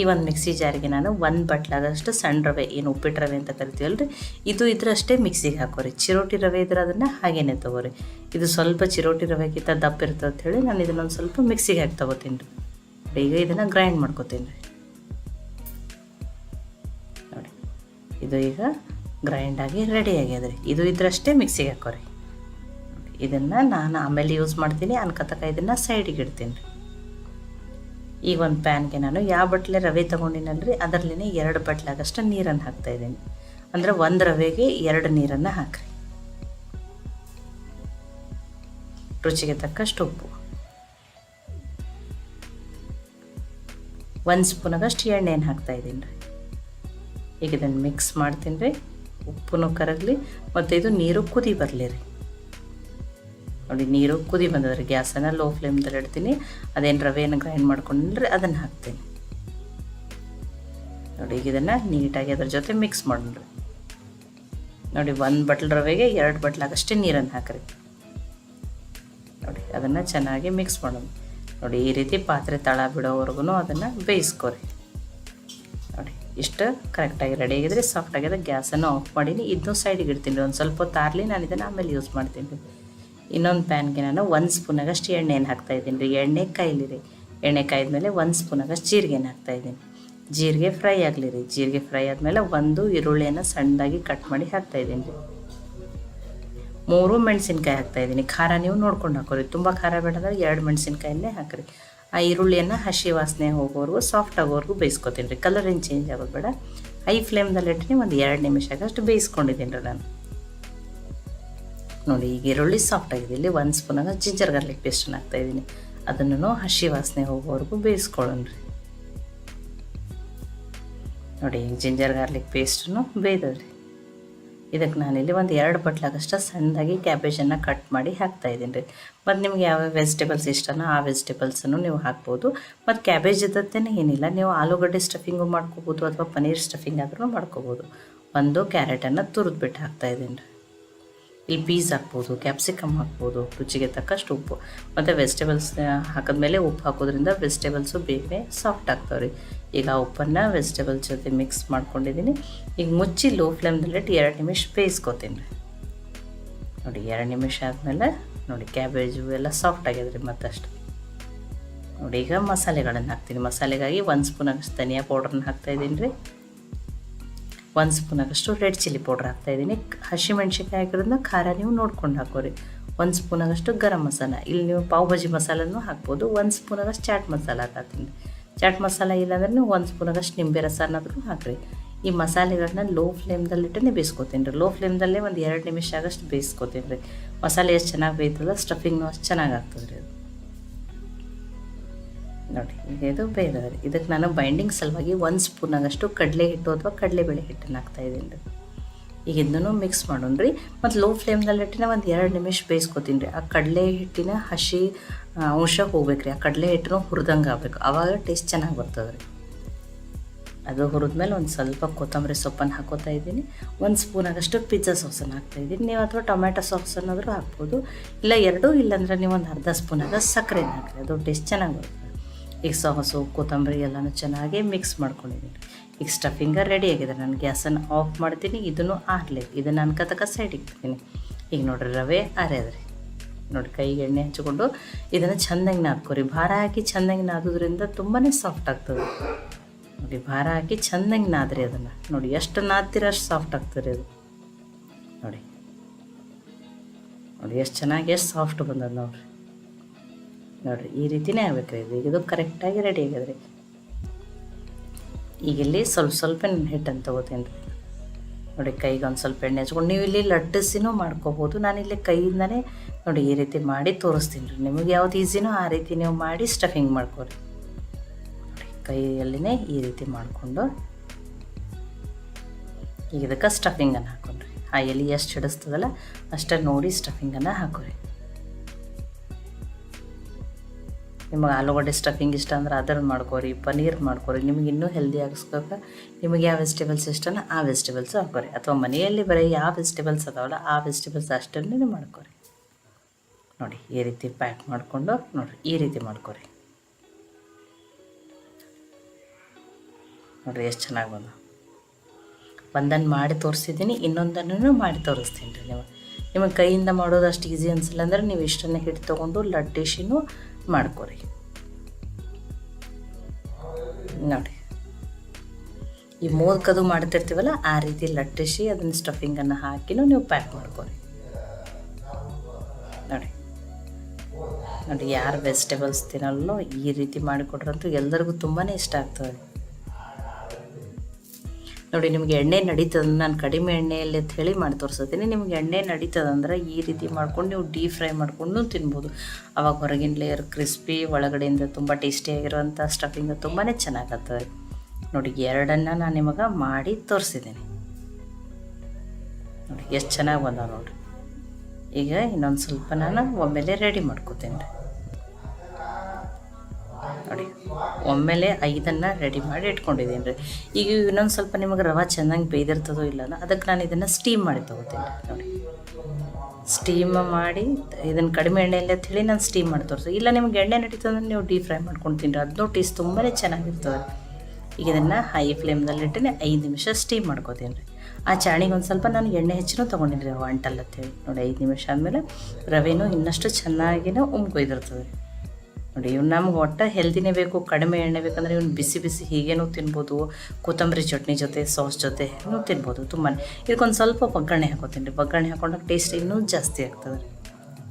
ಈ ಒಂದು ಮಿಕ್ಸಿ ಜಾರಿಗೆ ನಾನು 1 ಬಟ್ಲಾಗಷ್ಟು ಸಣ್ಣ ರವೆ, ಏನು ಉಪ್ಪಿಟ್ಟು ರವೆ ಅಂತ ಕರಿತೀವಲ್ಲ ರೀ, ಇದು ಇದ್ರಷ್ಟೇ ಮಿಕ್ಸಿಗೆ ಹಾಕೋರಿ. ಚಿರೋಟಿ ರವೆ ಇದ್ರೆ ಅದನ್ನು ಹಾಗೇನೆ ತೊಗೋರಿ. ಇದು ಸ್ವಲ್ಪ ಚಿರೋಟಿ ರವೆಗಿಂತ ದಪ್ಪ ಇರ್ತದೆ ಅಂಥೇಳಿ ನಾನು ಇದನ್ನೊಂದು ಸ್ವಲ್ಪ ಮಿಕ್ಸಿಗೆ ಹಾಕಿ ತೊಗೋತೀನಿ ರೀ. ಈಗ ಇದನ್ನು ಗ್ರೈಂಡ್ ಮಾಡ್ಕೊತೀನಿ ರೀ. ನೋಡಿ, ಇದು ಈಗ ಗ್ರೈಂಡಾಗಿ ರೆಡಿ ಆಗ್ಯದ ರೀ. ಇದು ಇದ್ರಷ್ಟೇ ಮಿಕ್ಸಿಗೆ ಹಾಕೋರಿ. ಇದನ್ನು ನಾನು ಆಮೇಲೆ ಯೂಸ್ ಮಾಡ್ತೀನಿ ಅನ್ಕತಕ ಇದನ್ನು ಸೈಡಿಗೆ ಇಡ್ತೀನಿ ರೀ. ಈಗ ಒಂದು ಪ್ಯಾನ್ಗೆ ನಾನು ಯಾವ ಬಟ್ಲೆ ರವೆ ತೊಗೊಂಡಿನಲ್ರಿ ಅದರಲ್ಲೇ 2 ಬಟ್ಲಾಗಷ್ಟು ನೀರನ್ನು ಹಾಕ್ತಾಯಿದ್ದೀನಿ. ಅಂದರೆ 1 ರವೆಗೆ 2 ನೀರನ್ನು ಹಾಕ್ರಿ. ರುಚಿಗೆ ತಕ್ಕಷ್ಟು ಉಪ್ಪು, 1 ಸ್ಪೂನಾಗಷ್ಟು ಎಣ್ಣೆಯನ್ನು ಹಾಕ್ತಾಯಿದ್ದೀನಿ ರೀ. ಈಗ ಇದನ್ನು ಮಿಕ್ಸ್ ಮಾಡ್ತೀನಿ ರೀ. ಉಪ್ಪು ಕರಗಲಿ ಮತ್ತು ಇದು ನೀರು ಕುದಿ ಬರಲಿ ರೀ. ನೋಡಿ, ನೀರು ಕುದಿ ಬಂದದ್ರಿ. ಗ್ಯಾಸನ್ನು ಲೋ ಫ್ಲೇಮ್ದಲ್ಲಿ ಇಡ್ತೀನಿ. ಅದೇನು ರವೆಯನ್ನು ಗ್ರೈಂಡ್ ಮಾಡ್ಕೊಂಡ್ರಿ ಅದನ್ನು ಹಾಕ್ತೀನಿ. ನೋಡಿ, ಈಗ ಇದನ್ನು ನೀಟಾಗಿ ಅದ್ರ ಜೊತೆ ಮಿಕ್ಸ್ ಮಾಡೋಣ. ನೋಡಿ, 1 ಬಟ್ಲ್ ರವೆಗೆ 2 ಬಟ್ಲಾಗಷ್ಟೇ ನೀರನ್ನು ಹಾಕ್ರಿ. ನೋಡಿ, ಅದನ್ನು ಚೆನ್ನಾಗಿ ಮಿಕ್ಸ್ ಮಾಡೋಣ. ನೋಡಿ, ಈ ರೀತಿ ಪಾತ್ರೆ ತಳ ಬಿಡೋವರೆಗೂ ಅದನ್ನು ಬೇಯಿಸ್ಕೊರಿ. ನೋಡಿ, ಇಷ್ಟು ಕರೆಕ್ಟಾಗಿ ರೆಡಿ ಆಗಿದ್ರೆ ಸಾಫ್ಟ್ ಆಗಿದೆ. ಗ್ಯಾಸನ್ನು ಆಫ್ ಮಾಡೀನಿ. ಇದನ್ನು ಸೈಡಿಗೆ ಇಡ್ತೀನಿ. ಒಂದು ಸ್ವಲ್ಪ ಹೊತ್ತು ಆರಲಿ, ನಾನು ಇದನ್ನು ಆಮೇಲೆ ಯೂಸ್ ಮಾಡ್ತೀನಿ ರೀ. ಇನ್ನೊಂದು ಪ್ಯಾನ್ಗೆ ನಾನು 1 ಸ್ಪೂನಾಗಷ್ಟು ಎಣ್ಣೆಯನ್ನು ಹಾಕ್ತಾಯಿದ್ದೀನಿ ರೀ. ಎಣ್ಣೆ ಕಾಯಿಲಿ ರೀ. ಎಣ್ಣೆ ಕಾಯ್ದ್ಮೇಲೆ 1 ಸ್ಪೂನಾಗಷ್ಟು ಜೀರಿಗೆನ ಹಾಕ್ತಾಯಿದ್ದೀನಿ. ಜೀರಿಗೆ ಫ್ರೈ ಆಗಲಿ ರೀ. ಜೀರಿಗೆ ಫ್ರೈ ಆದಮೇಲೆ 1 ಈರುಳ್ಳಿಯನ್ನು ಸಣ್ಣದಾಗಿ ಕಟ್ ಮಾಡಿ ಹಾಕ್ತಾಯಿದ್ದೀನಿ ರೀ. 3 ಮೆಣಸಿನ್ಕಾಯಿ ಹಾಕ್ತಾಯಿದ್ದೀನಿ. ಖಾರ ನೀವು ನೋಡ್ಕೊಂಡು ಹಾಕೋರಿ. ತುಂಬ ಖಾರ ಬೇಡಂದ್ರೆ 2 ಮೆಣಸಿನ್ಕಾಯನ್ನೇ ಹಾಕಿರಿ. ಆ ಈರುಳ್ಳಿಯನ್ನು ಹಸಿ ವಾಸನೆ ಹೋಗೋವರೆಗೂ ಸಾಫ್ಟ್ ಆಗೋವರೆಗೂ ಬೇಯಿಸ್ಕೊತೀನಿ ರೀ. ಕಲರ್ ಏನು ಚೇಂಜ್ ಆಗೋದು ಬೇಡ. ಹೈ ಫ್ಲೇಮ್ದಲ್ಲಿ ಇಟ್ಟು ಒಂದು 2 ನಿಮಿಷಕ್ಕಷ್ಟು ಬೇಯಿಸ್ಕೊಂಡಿದ್ದೀನಿ ರೀ ನಾನು. ನೋಡಿ, ಈಗ ಈರುಳ್ಳಿ ಸಾಫ್ಟ್ ಆಗಿದೆ. ಇಲ್ಲಿ 1 ಸ್ಪೂನಾಗ ಜಿಂಜರ್ ಗಾರ್ಲಿಕ್ ಪೇಸ್ಟನ್ನು ಹಾಕ್ತಾಯಿದ್ದೀನಿ. ಅದನ್ನು ಹಸಿ ವಾಸನೆ ಹೋಗೋವರೆಗೂ ಬೇಯಿಸ್ಕೊಳ್ಳೋಣ ರೀ. ನೋಡಿ, ಈಗ ಜಿಂಜರ್ ಗಾರ್ಲಿಕ್ ಪೇಸ್ಟನ್ನು ಬೇಯ್ದದ್ರಿ. ಇದಕ್ಕೆ ನಾನಿಲ್ಲಿ ಒಂದು 2 ಬಟ್ಲಾಗಷ್ಟು ಸಣ್ಣದಾಗಿ ಕ್ಯಾಬೇಜನ್ನು ಕಟ್ ಮಾಡಿ ಹಾಕ್ತಾಯಿದ್ದೀನಿ ರೀ. ಮತ್ತು ನಿಮ್ಗೆ ಯಾವ ವೆಜಿಟೇಬಲ್ಸ್ ಇಷ್ಟನೋ ಆ ವೆಜಿಟೇಬಲ್ಸನ್ನು ನೀವು ಹಾಕ್ಬೋದು. ಮತ್ತು ಕ್ಯಾಬೇಜ್ ಇದ್ದತ್ತೇನೆ ಏನಿಲ್ಲ, ನೀವು ಆಲೂಗಡ್ಡೆ ಸ್ಟಫಿಂಗು ಮಾಡ್ಕೋಬೋದು ಅಥವಾ ಪನ್ನೀರ್ ಸ್ಟಫಿಂಗ್ ಆದ್ರೂ ಮಾಡ್ಕೋಬೋದು. 1 ಕ್ಯಾರೆಟನ್ನು ತುರಿದ್ಬಿಟ್ಟು ಹಾಕ್ತಾಯಿದ್ದೀನಿ ರೀ. ಇಲ್ಲಿ ಪೀಸ್ ಹಾಕ್ಬೋದು, ಕ್ಯಾಪ್ಸಿಕಮ್ ಹಾಕ್ಬೋದು. ರುಚಿಗೆ ತಕ್ಕಷ್ಟು ಉಪ್ಪು ಮತ್ತು ವೆಜಿಟೇಬಲ್ಸ್ ಹಾಕಿದ್ಮೇಲೆ ಉಪ್ಪು ಹಾಕೋದ್ರಿಂದ ವೆಜಿಟೇಬಲ್ಸು ಬೇಗನೆ ಸಾಫ್ಟ್ ಆಗ್ತಾವೆ ರೀ. ಈಗ ಆ ಉಪ್ಪನ್ನು ವೆಜಿಟೇಬಲ್ಸ್ ಜೊತೆ ಮಿಕ್ಸ್ ಮಾಡ್ಕೊಂಡಿದ್ದೀನಿ. ಈಗ ಮುಚ್ಚಿ ಲೋ ಫ್ಲೇಮ್ದಲ್ಲಿಟ್ಟು 2 ನಿಮಿಷ ಬೇಯಿಸ್ಕೊತೀನಿ ರೀ. ನೋಡಿ, 2 ನಿಮಿಷ ಆದಮೇಲೆ ನೋಡಿ ಕ್ಯಾಬೇಜು ಎಲ್ಲ ಸಾಫ್ಟ್ ಆಗ್ಯದ ರೀ ಮತ್ತಷ್ಟು. ನೋಡಿ, ಈಗ ಮಸಾಲೆಗಳನ್ನು ಹಾಕ್ತೀನಿ. ಮಸಾಲೆಗಾಗಿ 1 ಸ್ಪೂನಾಗಷ್ಟು ಧನಿಯಾ ಪೌಡ್ರನ್ನ ಹಾಕ್ತಾಯಿದ್ದೀನಿ ರೀ. 1 ಸ್ಪೂನಾಗಷ್ಟು ರೆಡ್ ಚಿಲ್ಲಿ ಪೌಡ್ರ್ ಹಾಕ್ತಾಯಿದ್ದೀನಿ. ಹಸಿಮೆಣ್ಸಿನ್ಕಾಯಿ ಹಾಕಿರೋದನ್ನ ಖಾರ ನೀವು ನೋಡ್ಕೊಂಡು ಹಾಕೋರಿ. 1 ಸ್ಪೂನಾಗಷ್ಟು ಗರಂ ಮಸಾಲ. ಇಲ್ಲಿ ನೀವು ಪಾವ್ ಭಾಜಿ ಮಸಾಲನೂ ಹಾಕ್ಬೋದು. 1 ಸ್ಪೂನಾಗಷ್ಟು ಚಾಟ್ ಮಸಾಲ ಹಾಕ್ತೀನಿ. ಚಾಟ್ ಮಸಾಲ ಇಲ್ಲಾಂದ್ರೆ ನೀವು 1 ಸ್ಪೂನಾಗಷ್ಟು ನಿಂಬೆ ರಸನಾದ್ರೂ ಹಾಕಿರಿ. ಈ ಮಸಾಲೆಗಳನ್ನ ಲೋ ಫ್ಲೇಮ್ದಲ್ಲಿಟ್ಟೇ ಬೇಯಿಸ್ಕೊತೀನಿ ರೀ. ಲೋ ಫ್ಲೇಮ್ದಲ್ಲೇ ಒಂದು 2 ನಿಮಿಷ ಆಗಷ್ಟು ಬೇಯಿಸ್ಕೊತೀನಿ ರೀ. ಮಸಾಲೆ ಎಷ್ಟು ಚೆನ್ನಾಗಿ ಬೇಯ್ತದ ಸ್ಟಫಿಂಗ್ನು ಅಷ್ಟು ಚೆನ್ನಾಗಿ ಆಗ್ತದೆ ರೀ ಅದು. ನೋಡಿ, ಈಗ ಇದು ಬೇಯ್ದದ ರೀ. ಇದಕ್ಕೆ ನಾನು ಬೈಂಡಿಂಗ್ ಸಲುವಾಗಿ 1 ಸ್ಪೂನಾಗಷ್ಟು ಕಡಲೆ ಹಿಟ್ಟು ಅಥವಾ ಕಡಲೆಬೇಳೆ ಹಿಟ್ಟನ್ನು ಹಾಕ್ತಾಯಿದ್ದೀನಿ ರೀ. ಈಗ ಇದನ್ನು ಮಿಕ್ಸ್ ಮಾಡೋಣ ರೀ. ಮತ್ತು ಲೋ ಫ್ಲೇಮ್ದಲ್ಲಿಟ್ಟಿನ ಒಂದು 2 ನಿಮಿಷ ಬೇಯಿಸ್ಕೊತೀನಿ ರೀ. ಆ ಕಡಲೆ ಹಿಟ್ಟಿನ ಹಸಿ ಅಂಶ ಹೋಗ್ಬೇಕು ರೀ. ಆ ಕಡಲೆ ಹಿಟ್ಟನ್ನು ಹುರಿದಂಗೆ ಆಗಬೇಕು. ಆವಾಗ ಟೇಸ್ಟ್ ಚೆನ್ನಾಗಿ ಬರ್ತದೆ ರೀ. ಅದು ಹುರಿದ್ಮೇಲೆ ಒಂದು ಸ್ವಲ್ಪ ಕೊತ್ತಂಬರಿ ಸೊಪ್ಪನ್ನು ಹಾಕೋತಾ ಇದ್ದೀನಿ. 1 ಸ್ಪೂನಾಗಷ್ಟು ಪಿಜ್ಜಾ ಸಾಸನ್ನು ಹಾಕ್ತಾಯಿದ್ದೀನಿ. ನೀವು ಅಥವಾ ಟೊಮ್ಯಾಟೊ ಸಾಸನ್ನಾದರೂ ಹಾಕ್ಬೋದು. ಇಲ್ಲ 2, ಇಲ್ಲಾಂದ್ರೆ ನೀವು ಒಂದು ಅರ್ಧ ಸ್ಪೂನಾಗ ಸಕ್ಕರೆನ ಹಾಕಿರಿ. ಅದು ಟೇಸ್ಟ್ ಚೆನ್ನಾಗಿ ಬರುತ್ತೆ. ಈಗ ಸಾಸು ಕೊತ್ತಂಬರಿ ಎಲ್ಲನೂ ಚೆನ್ನಾಗಿ ಮಿಕ್ಸ್ ಮಾಡ್ಕೊಂಡಿದ್ದೀನಿ. ಈಗ ಸ್ಟಫಿಂಗ ರೆಡಿ ಆಗಿದೆ. ನಾನು ಗ್ಯಾಸನ್ನು ಆಫ್ ಮಾಡ್ತೀನಿ. ಇದನ್ನು ಆರಲಿ. ಇದನ್ನು ಅನ್ಕತಕ್ಕ ಸೈಡ್ ಇಡ್ತೀನಿ. ಈಗ ನೋಡಿರಿ ರವೆ ಅರೆದ್ರಿ. ನೋಡಿ, ಕೈಗೆ ಎಣ್ಣೆ ಹಚ್ಕೊಂಡು ಇದನ್ನು ಚೆಂದಾಗಿ ನಾದ್ಕೊರಿ. ಭಾರ ಹಾಕಿ ಚೆಂದಾಗಿ ನಾದೋದ್ರಿಂದ ತುಂಬಾ ಸಾಫ್ಟ್ ಆಗ್ತದೆ. ನೋಡಿ, ಭಾರ ಹಾಕಿ ಚೆಂದಾಗಿ ನಾದ್ರಿ ಅದನ್ನು. ನೋಡಿ, ಎಷ್ಟು ನಾದ್ತೀರ ಅಷ್ಟು ಸಾಫ್ಟ್ ಆಗ್ತದೆ ಅದು. ನೋಡಿ ನೋಡಿ ಎಷ್ಟು ಚೆನ್ನಾಗಿ ಎಷ್ಟು ಸಾಫ್ಟ್ ಬಂದದ ನೋಡಿರಿ. ನೋಡಿರಿ, ಈ ರೀತಿಯೇ ಆಗ್ಬೇಕು ರೀ. ಇದು ಕರೆಕ್ಟಾಗಿ ರೆಡಿ ಆಗ್ಯದ್ರಿ. ಈಗ ಇಲ್ಲಿ ಸ್ವಲ್ಪ ಹಿಟ್ಟನ್ನು ತೊಗೋತೀನಿ ರೀ. ನೋಡಿ, ಕೈಗೆ ಒಂದು ಸ್ವಲ್ಪ ಎಣ್ಣೆ ಹಚ್ಕೊಂಡು ನೀವು ಇಲ್ಲಿ ಲಟ್ಟಿಸಿನೂ ಮಾಡ್ಕೋಬೋದು. ನಾನಿಲ್ಲಿ ಕೈಯಿಂದನೇ ನೋಡಿ ಈ ರೀತಿ ಮಾಡಿ ತೋರಿಸ್ತೀನಿ ರೀ. ನಿಮಗೆ ಯಾವ್ದು ಈಸಿನೋ ಆ ರೀತಿ ನೀವು ಮಾಡಿ ಸ್ಟಫಿಂಗ್ ಮಾಡ್ಕೊರಿ. ನೋಡಿ, ಕೈಯಲ್ಲಿನೇ ಈ ರೀತಿ ಮಾಡಿಕೊಂಡು ಈಗ ಇದಕ್ಕೆ ಸ್ಟಫಿಂಗನ್ನು ಹಾಕೊಂಡ್ರಿ. ಆ ಎಲೆ ಎಷ್ಟು ಹಿಡಿಸ್ತದಲ್ಲ ಅಷ್ಟೇ ನೋಡಿ ಸ್ಟಫಿಂಗನ್ನು ಹಾಕೋರಿ. ನಿಮಗೆ ಆಲೂಗಡ್ಡೆ ಸ್ಟಫಿಂಗ್ ಇಷ್ಟ ಅಂದ್ರೆ ಅದನ್ನು ಮಾಡ್ಕೊರಿ, ಪನ್ನೀರ್ ಮಾಡ್ಕೊರಿ. ನಿಮಗೆ ಇನ್ನೂ ಹೆಲ್ದಿ ಆಗಿಸ್ಬೇಕು ನಿಮಗೆ ಯಾವ ವೆಜಿಟೇಬಲ್ಸ್ ಇಷ್ಟನೋ ಆ ವೆಜಿಟೇಬಲ್ಸ್ ಹಾಕೋರಿ. ಅಥವಾ ಮನೆಯಲ್ಲಿ ಬರೀ ಯಾವ ವೆಜಿಟೇಬಲ್ಸ್ ಅದಾವಲ್ಲ ಆ ವೆಜಿಟೇಬಲ್ಸ್ ಅಷ್ಟನ್ನೇ ಮಾಡ್ಕೊರಿ. ನೋಡಿ, ಈ ರೀತಿ ಪ್ಯಾಕ್ ಮಾಡಿಕೊಂಡು ನೋಡಿರಿ ಈ ರೀತಿ ಮಾಡ್ಕೊರಿ. ನೋಡಿರಿ ಎಷ್ಟು ಚೆನ್ನಾಗಿ ಬಂದು. ಒಂದನ್ನು ಮಾಡಿ ತೋರಿಸಿದ್ದೀನಿ, ಇನ್ನೊಂದನ್ನು ಮಾಡಿ ತೋರಿಸ್ತೀನಿ ರೀ. ನಿಮಗೆ ಕೈಯಿಂದ ಮಾಡೋದು ಅಷ್ಟು ಈಸಿ ಅನಿಸಿಲ್ಲ ಅಂದ್ರೆ ನೀವು ಇಷ್ಟನ್ನೇ ಹಿಟ್ಟು ತೊಗೊಂಡು ಲಟ್ಟಿಸಿನೂ ಮಾಡ್ಕೊರಿ. ನೋಡಿ, ಈ ಮೋದಕದು ಮಾಡ್ತಿರ್ತೀವಲ್ಲ ಆ ರೀತಿ ಲಟ್ಟಿಸಿ ಅದನ್ನು ಸ್ಟಫಿಂಗನ್ನು ಹಾಕಿನೂ ನೀವು ಪ್ಯಾಕ್ ಮಾಡ್ಕೊರಿ. ನೋಡಿ ನೋಡಿ, ಯಾರು ವೆಜಿಟೇಬಲ್ಸ್ ತಿನ್ನಲ್ಲೋ ಈ ರೀತಿ ಮಾಡಿಕೊಟ್ರಂತೂ ಎಲ್ಲರಿಗೂ ತುಂಬಾ ಇಷ್ಟ ಆಗ್ತದೆ. ನೋಡಿ, ನಿಮಗೆ ಎಣ್ಣೆ ನಡೀತದೆ, ನಾನು ಕಡಿಮೆ ಎಣ್ಣೆಯಲ್ಲಿ ಅಂತ ಹೇಳಿ ಮಾಡಿ ತೋರಿಸ್ತೀನಿ. ನಿಮ್ಗೆ ಎಣ್ಣೆ ನಡೀತದಂದ್ರೆ ಈ ರೀತಿ ಮಾಡ್ಕೊಂಡು ನೀವು ಡೀಪ್ ಫ್ರೈ ಮಾಡ್ಕೊಂಡು ತಿನ್ಬೋದು. ಆವಾಗ ಹೊರಗಿನ ಲೇಯರ್ ಕ್ರಿಸ್ಪಿ, ಒಳಗಡೆಯಿಂದ ತುಂಬ ಟೇಸ್ಟಿಯಾಗಿರೋವಂಥ ಸ್ಟಫಿಂಗ್ ತುಂಬಾ ಚೆನ್ನಾಗತ್ತವೆ. ನೋಡಿ, ಎರಡನ್ನು ನಾನು ನಿಮಗೆ ಮಾಡಿ ತೋರಿಸಿದ್ದೀನಿ. ನೋಡಿ ಎಷ್ಟು ಚೆನ್ನಾಗಿ ಬಂದ ನೋಡಿ. ಈಗ ಇನ್ನೊಂದು ಸ್ವಲ್ಪ ನಾನು ಒಮ್ಮೆಲೆ ರೆಡಿ ಮಾಡ್ಕೋತೀನಿ ರೀ. ನೋಡಿ, ಒಮ್ಮೆಲೆ 5 ರೆಡಿ ಮಾಡಿ ಇಟ್ಕೊಂಡಿದ್ದೀನಿ ರೀ. ಈಗ ಇನ್ನೊಂದು ಸ್ವಲ್ಪ ನಿಮಗೆ ರವೆ ಚೆನ್ನಾಗಿ ಬೇಯ್ದಿರ್ತದೋ ಇಲ್ಲ ಅದಕ್ಕೆ ನಾನು ಇದನ್ನು ಸ್ಟೀಮ್ ಮಾಡಿ ತೊಗೋತೀನಿ ರೀ. ನೋಡಿ, ಸ್ಟೀಮ್ ಮಾಡಿ ಇದನ್ನು ಕಡಿಮೆ ಎಣ್ಣೆಯಲ್ಲಿ ಅಂತ ಹೇಳಿ ನಾನು ಸ್ಟೀಮ್ ಮಾಡಿ ತೋರಿಸಿ. ಇಲ್ಲ ನಿಮ್ಗೆ ಎಣ್ಣೆ ನಡೀತದಂದ್ರೆ ನೀವು ಡೀಪ್ ಫ್ರೈ ಮಾಡ್ಕೊಂಡು ತಿನ್ನಿರಿ, ಅದನ್ನೂ ಟೇಸ್ಟ್ ತುಂಬಾ ಚೆನ್ನಾಗಿರ್ತದೆ. ಈಗ ಇದನ್ನು ಹೈ ಫ್ಲೇಮ್ದಲ್ಲಿಟ್ಟೆ 5 ನಿಮಿಷ ಸ್ಟೀಮ್ ಮಾಡ್ಕೋತೀನಿ ರೀ. ಆ ಚಾಣಿಗೆ ಒಂದು ಸ್ವಲ್ಪ ನಾನು ಎಣ್ಣೆ ಹೆಚ್ಚಿನೂ ತೊಗೊಂಡಿನಿ ರೀ, ಅಂಟಲ್ಲ ಅಂತೇಳಿ. ನೋಡಿ, 5 ನಿಮಿಷ ಆದಮೇಲೆ ರವೆನೂ ಇನ್ನಷ್ಟು ಚೆನ್ನಾಗಿನೂ ಉಮ್ಕೊಯ್ದಿರ್ತದೆ. ನೋಡಿ, ಇವ್ನು ನಮ್ಗೆ ಒಟ್ಟು ಹೆಲ್ದಿನೇ ಬೇಕು, ಕಡಿಮೆ ಎಣ್ಣೆ ಬೇಕಂದ್ರೆ ಇವ್ನು ಬಿಸಿ ಬಿಸಿ ಹೀಗೇನೂ ತಿನ್ಬೋದು, ಕೊತ್ತಂಬರಿ ಚಟ್ನಿ ಜೊತೆ ಸಾಸ್ ಜೊತೆ ತಿನ್ಬೋದು. ತುಂಬಾ ಇದಕ್ಕೊಂದು ಸ್ವಲ್ಪ ಒಗ್ಗರಣೆ ಹಾಕೋತೀನಿ ರೀ. ಒಗ್ಗರಣೆ ಹಾಕೊಂಡಾಗ ಟೇಸ್ಟ್ ಇನ್ನೂ ಜಾಸ್ತಿ ಆಗ್ತದೆ ರೀ.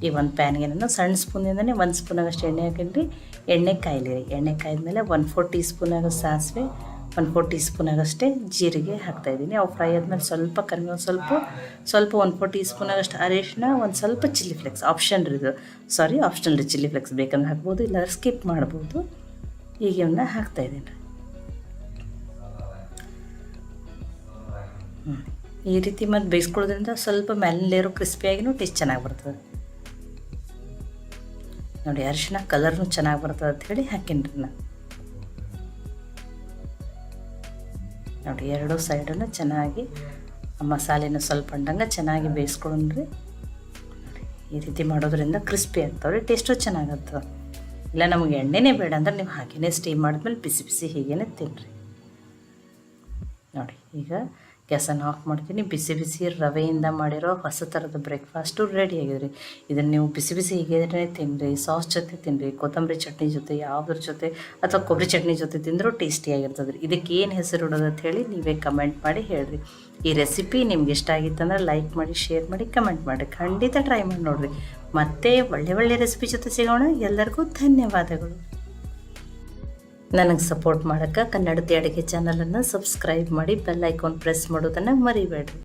ಈ ಒಂದು ಪ್ಯಾನ್ಗೆ ನಾನು ಸಣ್ಣ ಸ್ಪೂನಿಂದನೇ 1 ಸ್ಪೂನಾಗಷ್ಟು ಎಣ್ಣೆ ಹಾಕೀನಿ ರೀ. ಎಣ್ಣೆ ಕಾಯಿಲಿ ರೀ. ಎಣ್ಣೆ ಕಾಯ್ದ್ಮೇಲೆ 1/4 ಟೀ ಸ್ಪೂನಾಗ ಸಾಸಿವೆ, 1/4 ಟೀ ಸ್ಪೂನಾಗಷ್ಟೇ ಜೀರಿಗೆ ಹಾಕ್ತಾಯಿದ್ದೀನಿ. ಅವು ಫ್ರೈ ಆದಮೇಲೆ ಸ್ವಲ್ಪ ಕರಿಬೇವು, ಸ್ವಲ್ಪ 1/4 ಟೀ ಸ್ಪೂನಾಗಷ್ಟು ಅರಿಶಿನ, ಒಂದು ಸ್ವಲ್ಪ ಚಿಲ್ಲಿ ಫ್ಲೆಕ್ಸ್, ಆಪ್ಷನಲ್ ರೀ, ಚಿಲ್ಲಿ ಫ್ಲೆಕ್ಸ್ ಬೇಕಂದ್ರೆ ಹಾಕ್ಬೋದು, ಇಲ್ಲಾಂದ್ರೆ ಸ್ಕಿಪ್ ಮಾಡ್ಬೋದು. ಈಗ ಇವನ್ನ ಹಾಕ್ತಾಯಿದ್ದೀನಿ ರೀ. ಈ ರೀತಿ ಮತ್ತು ಬೇಯಿಸ್ಕೊಳ್ಳೋದ್ರಿಂದ ಸ್ವಲ್ಪ ಮೇಲಿನ ಲೇಯರು ಕ್ರಿಸ್ಪಿಯಾಗಿನೂ ಟೇಸ್ಟ್ ಚೆನ್ನಾಗಿ ಬರ್ತದೆ. ನೋಡಿ, ಅರಿಶಿನ ಕಲರ್ನು ಚೆನ್ನಾಗಿ ಬರ್ತದೆ ಅಂತ ಹೇಳಿ ಹಾಕೀನಿ ರೀ ನಾನು. ನೋಡಿ, ಎರಡೂ ಸೈಡನ್ನು ಚೆನ್ನಾಗಿ ಮಸಾಲೆನೂ ಸ್ವಲ್ಪ ಅಂಡಂಗೆ ಚೆನ್ನಾಗಿ ಬೇಯಿಸ್ಕೊಂಡ್ರಿ. ಈ ರೀತಿ ಮಾಡೋದ್ರಿಂದ ಕ್ರಿಸ್ಪಿ ಆಗ್ತಾವ್ರಿ, ಟೇಸ್ಟು ಚೆನ್ನಾಗತ್ತದ. ಇಲ್ಲ ನಮಗೆ ಎಣ್ಣೆನೇ ಬೇಡ ಅಂದ್ರೆ ನೀವು ಹಾಗೇ ಸ್ಟೀಮ್ ಮಾಡಿದ್ಮೇಲೆ ಬಿಸಿ ಬಿಸಿ ಹೀಗೇ ತಿನ್ನಿರಿ. ನೋಡಿ, ಈಗ ಗ್ಯಾಸನ್ನು ಆಫ್ ಮಾಡ್ತೀನಿ. ಬಿಸಿ ಬಿಸಿ ರವೆಯಿಂದ ಮಾಡಿರೋ ಹೊಸ ಥರದ ಬ್ರೇಕ್ಫಾಸ್ಟು ರೆಡಿ ಆಗಿದ್ರಿ. ಇದನ್ನು ನೀವು ಬಿಸಿ ಬಿಸಿ ಹೀಗೆ ತಿನ್ನಿರಿ, ಸಾಸ್ ಜೊತೆ ತಿನ್ನಿರಿ, ಕೊತ್ತಂಬರಿ ಚಟ್ನಿ ಜೊತೆ, ಯಾವುದ್ರ ಜೊತೆ ಅಥವಾ ಕೊಬ್ಬರಿ ಚಟ್ನಿ ಜೊತೆ ತಿಂದರೂ ಟೇಸ್ಟಿಯಾಗಿರ್ತದೆ ರೀ. ಇದಕ್ಕೆ ಏನು ಹೆಸರು ಇಡೋದು ಅಂತ ಹೇಳಿ ನೀವೇ ಕಮೆಂಟ್ ಮಾಡಿ ಹೇಳಿರಿ. ಈ ರೆಸಿಪಿ ನಿಮ್ಗೆ ಇಷ್ಟ ಆಗಿತ್ತಂದ್ರೆ ಲೈಕ್ ಮಾಡಿ, ಶೇರ್ ಮಾಡಿ, ಕಮೆಂಟ್ ಮಾಡಿ. ಖಂಡಿತ ಟ್ರೈ ಮಾಡಿ ನೋಡಿರಿ. ಮತ್ತೆ ಒಳ್ಳೆ ರೆಸಿಪಿ ಜೊತೆ ಸಿಗೋಣ. ಎಲ್ಲರಿಗೂ ಧನ್ಯವಾದಗಳು. ನನಗೆ ಸಪೋರ್ಟ್ ಮಾಡೋಕ್ಕೆ ಕನ್ನಡತಿ ಅಡುಗೆ ಚಾನಲನ್ನು ಸಬ್ಸ್ಕ್ರೈಬ್ ಮಾಡಿ, ಬೆಲ್ ಐಕಾನ್ ಪ್ರೆಸ್ ಮಾಡೋದನ್ನು ಮರಿಬೇಡ್ರಿ.